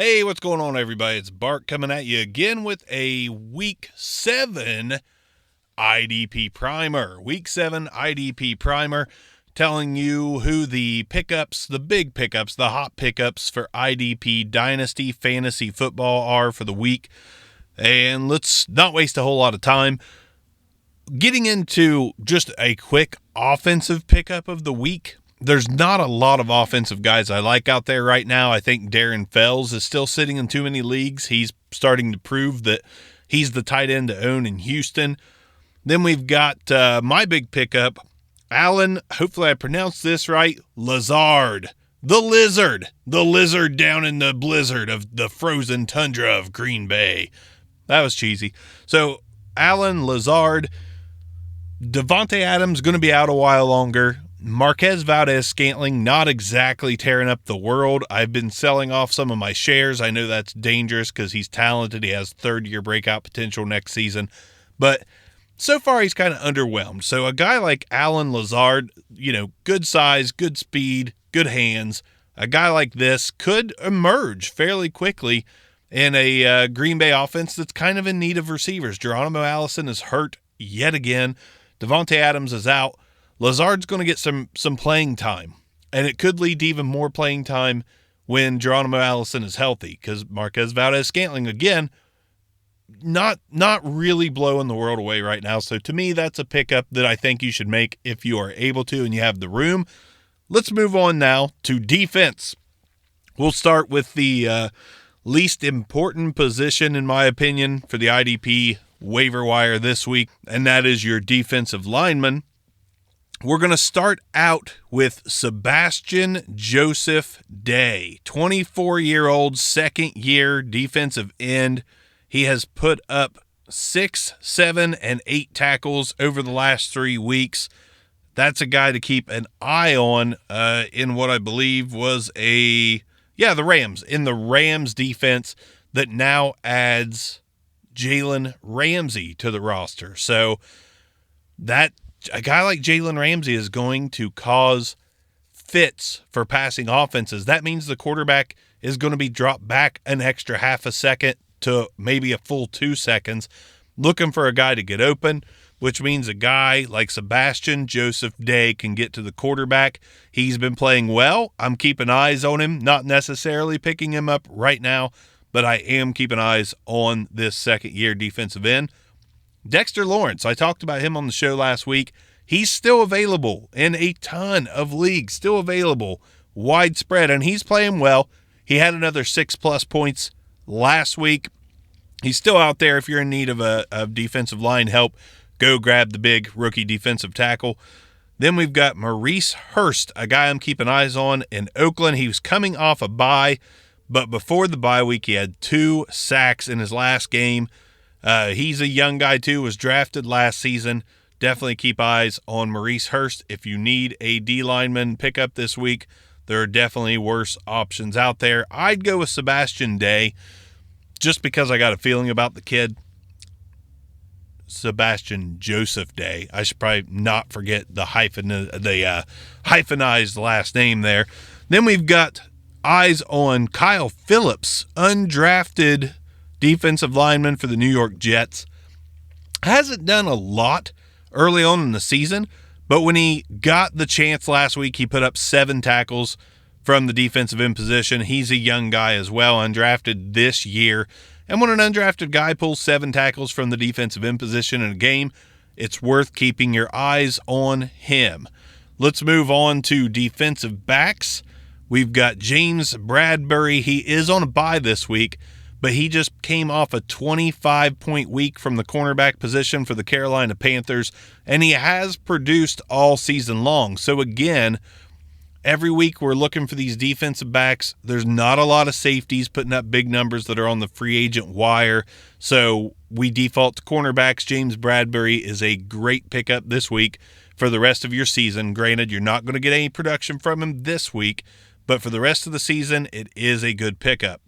Hey, what's going on, everybody? It's Bart coming at you again with a Week 7 IDP Primer. Week 7 IDP Primer, telling you who the pickups, the big pickups, the hot pickups for IDP Dynasty Fantasy Football are for the week. And let's not waste a whole lot of time getting into just a quick offensive pickup of the week. There's not a lot of offensive guys I like out there right now. I think Darren Fells is still sitting in too many leagues. He's starting to prove that he's the tight end to own in Houston. Then we've got my big pickup, Alan, hopefully I pronounced this right, Lazard. The lizard down in the blizzard of the frozen tundra of Green Bay. That was cheesy. So, Alan Lazard, Devontae Adams going to be out a while longer. Marquez Valdez-Scantling not exactly tearing up the world. I've been selling off some of my shares. I know that's dangerous because he's talented. He has third-year breakout potential next season. But so far, he's kind of underwhelmed. So a guy like Alan Lazard, good size, good speed, good hands. A guy like this could emerge fairly quickly in a Green Bay offense that's kind of in need of receivers. Geronimo Allison is hurt yet again. Devontae Adams is out. Lazard's going to get some playing time, and it could lead to even more playing time when Geronimo Allison is healthy, because Marquez Valdez-Scantling, again, not really blowing the world away right now. So to me, that's a pickup that I think you should make if you are able to and you have the room. Let's move on now to defense. We'll start with the least important position, in my opinion, for the IDP waiver wire this week, and that is your defensive lineman. We're going to start out with Sebastian Joseph Day, 24-year-old, second-year defensive end. He has put up 6, 7, and 8 tackles over the last 3 weeks. That's a guy to keep an eye on in what I believe was the Rams. In the Rams defense that now adds Jalen Ramsey to the roster. So that a guy like Jalen Ramsey is going to cause fits for passing offenses. That means the quarterback is going to be dropped back an extra half a second to maybe a full 2 seconds, looking for a guy to get open, which means a guy like Sebastian Joseph Day can get to the quarterback. He's been playing well. I'm keeping eyes on him, not necessarily picking him up right now, but I am keeping eyes on this second-year defensive end. Dexter Lawrence, I talked about him on the show last week. He's still available in a ton of leagues, still available, widespread, and he's playing well. He had another 6+ points last week. He's still out there. If you're in need of defensive line help, go grab the big rookie defensive tackle. Then we've got Maurice Hurst, a guy I'm keeping eyes on in Oakland. He was coming off a bye, but before the bye week, he had 2 sacks in his last game. He's a young guy too, was drafted last season. Definitely keep eyes on Maurice Hurst. If you need a D lineman pickup this week, there are definitely worse options out there. I'd go with Sebastian Day just because I got a feeling about the kid. Sebastian Joseph Day. I should probably not forget the hyphenized last name there. Then we've got eyes on Kyle Phillips, undrafted defensive lineman for the New York Jets. Hasn't done a lot early on in the season, but when he got the chance last week, he put up 7 tackles from the defensive end position. He's a young guy as well, undrafted this year. And when an undrafted guy pulls 7 tackles from the defensive end position in a game, it's worth keeping your eyes on him. Let's move on to defensive backs. We've got James Bradbury. He is on a bye this week, but he just came off a 25-point week from the cornerback position for the Carolina Panthers, and he has produced all season long. So again, every week we're looking for these defensive backs. There's not a lot of safeties putting up big numbers that are on the free agent wire, so we default to cornerbacks. James Bradbury is a great pickup this week for the rest of your season. Granted, you're not going to get any production from him this week, but for the rest of the season, it is a good pickup.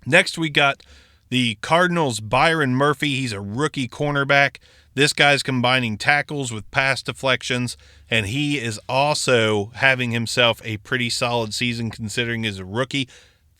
Next, we got the Cardinals' Byron Murphy. He's a rookie cornerback. This guy's combining tackles with pass deflections, and he is also having himself a pretty solid season considering he's a rookie.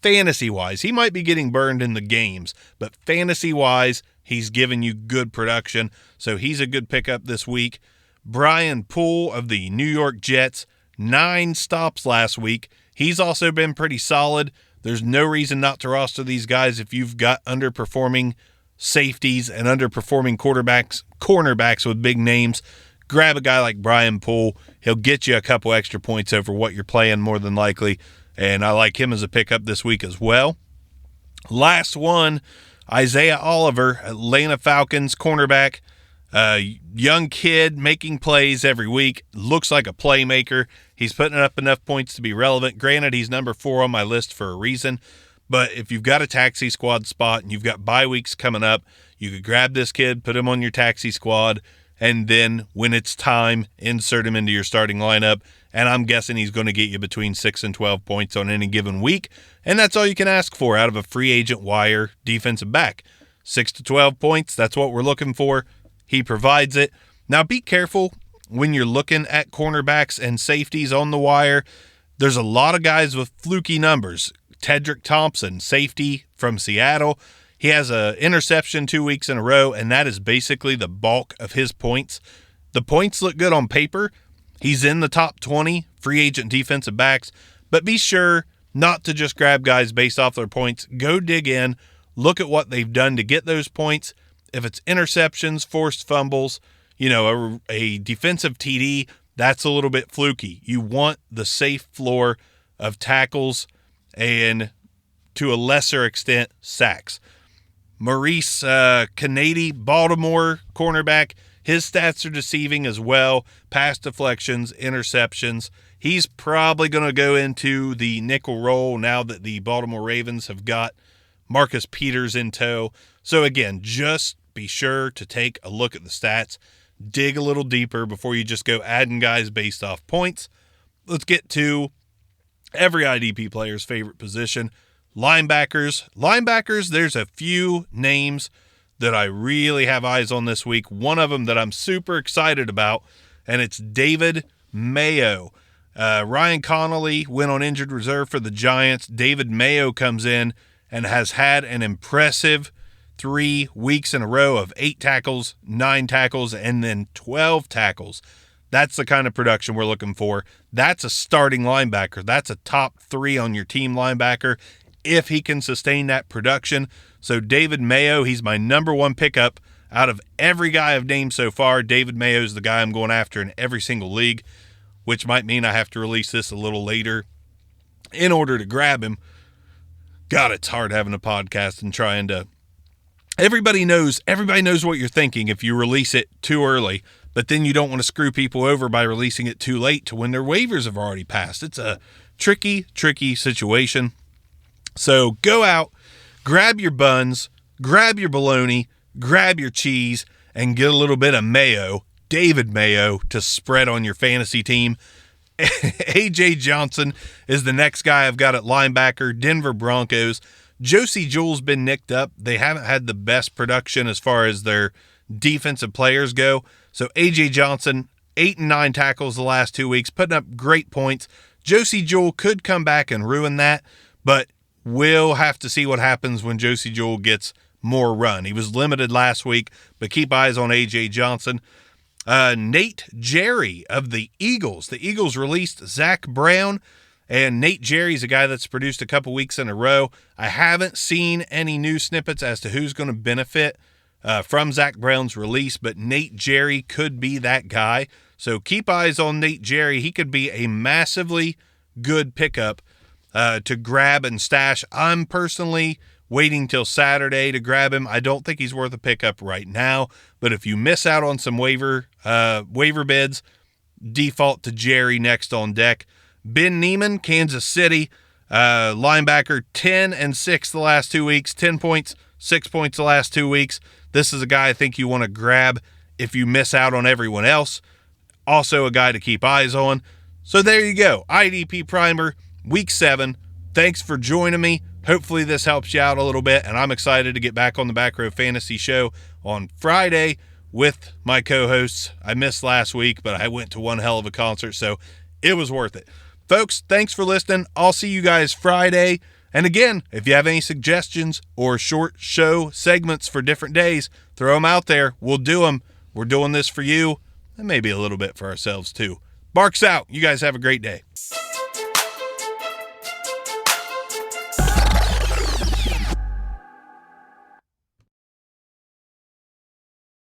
fantasy-wise. He might be getting burned in the games, but fantasy-wise, he's giving you good production, so he's a good pickup this week. Brian Poole of the New York Jets, 9 stops last week. He's also been pretty solid. There's no reason not to roster these guys if you've got underperforming safeties and underperforming cornerbacks with big names. Grab a guy like Brian Poole. He'll get you a couple extra points over what you're playing more than likely, and I like him as a pickup this week as well. Last one, Isaiah Oliver, Atlanta Falcons cornerback. Young kid making plays every week. Looks like a playmaker. He's putting up enough points to be relevant. Granted, he's number 4 on my list for a reason. But if you've got a taxi squad spot and you've got bye weeks coming up, you could grab this kid, put him on your taxi squad, and then when it's time, insert him into your starting lineup. And I'm guessing he's going to get you between 6 and 12 points on any given week. And that's all you can ask for out of a free agent wire defensive back. 6 to 12 points, that's what we're looking for. He provides it. Now be careful when you're looking at cornerbacks and safeties on the wire. There's a lot of guys with fluky numbers. Tedrick Thompson, safety from Seattle. He has an interception 2 weeks in a row, and that is basically the bulk of his points. The points look good on paper. He's in the top 20 free agent defensive backs, but be sure not to just grab guys based off their points. Go dig in, look at what they've done to get those points. If it's interceptions, forced fumbles, a defensive TD, that's a little bit fluky. You want the safe floor of tackles and, to a lesser extent, sacks. Maurice Canady, Baltimore cornerback, his stats are deceiving as well. Pass deflections, interceptions. He's probably going to go into the nickel role now that the Baltimore Ravens have got Marcus Peters in tow. So again, just be sure to take a look at the stats. Dig a little deeper before you just go adding guys based off points. Let's get to every IDP player's favorite position, linebackers. Linebackers, there's a few names that I really have eyes on this week. One of them that I'm super excited about, and it's David Mayo. Ryan Connolly went on injured reserve for the Giants. David Mayo comes in and has had an impressive 3 weeks in a row of 8 tackles, 9 tackles, and then 12 tackles. That's the kind of production we're looking for. That's a starting linebacker. That's a top 3 on your team linebacker if he can sustain that production. So David Mayo, he's my number 1 pickup out of every guy I've named so far. David Mayo is the guy I'm going after in every single league, which might mean I have to release this a little later in order to grab him. God, it's hard having a podcast and trying to... Everybody knows what you're thinking if you release it too early, but then you don't want to screw people over by releasing it too late to when their waivers have already passed. It's a tricky situation. So go out, grab your buns, grab your bologna, grab your cheese, and get a little bit of mayo, David Mayo, to spread on your fantasy team. A.J. Johnson is the next guy I've got at linebacker, Denver Broncos. Josie Jewell's been nicked up. They haven't had the best production as far as their defensive players go. So A.J. Johnson, 8 and 9 tackles the last 2 weeks, putting up great points. Josie Jewell could come back and ruin that, but we'll have to see what happens when Josie Jewell gets more run. He was limited last week, but keep eyes on A.J. Johnson. Nate Jerry of the Eagles. The Eagles released Zach Brown, and Nate Jerry's a guy that's produced a couple weeks in a row. I haven't seen any new snippets as to who's going to benefit from Zach Brown's release, but Nate Jerry could be that guy. So keep eyes on Nate Jerry. He could be a massively good pickup to grab and stash. I'm personally waiting till Saturday to grab him. I don't think he's worth a pickup right now, but if you miss out on some waiver bids, default to Jerry next on deck. Ben Neiman, Kansas City, linebacker, 10 and 6 the last 2 weeks, 10 points, 6 points the last 2 weeks. This is a guy I think you want to grab if you miss out on everyone else. Also a guy to keep eyes on. So there you go. IDP Primer, Week 7. Thanks for joining me. Hopefully this helps you out a little bit, and I'm excited to get back on the Back Row Fantasy Show on Friday with my co-hosts. I missed last week, but I went to one hell of a concert, so it was worth it. Folks, thanks for listening. I'll see you guys Friday, And again, if you have any suggestions or short show segments for different days, throw them out there. We'll do them. We're doing this for you and maybe a little bit for ourselves too. Barks out. You guys have a great day.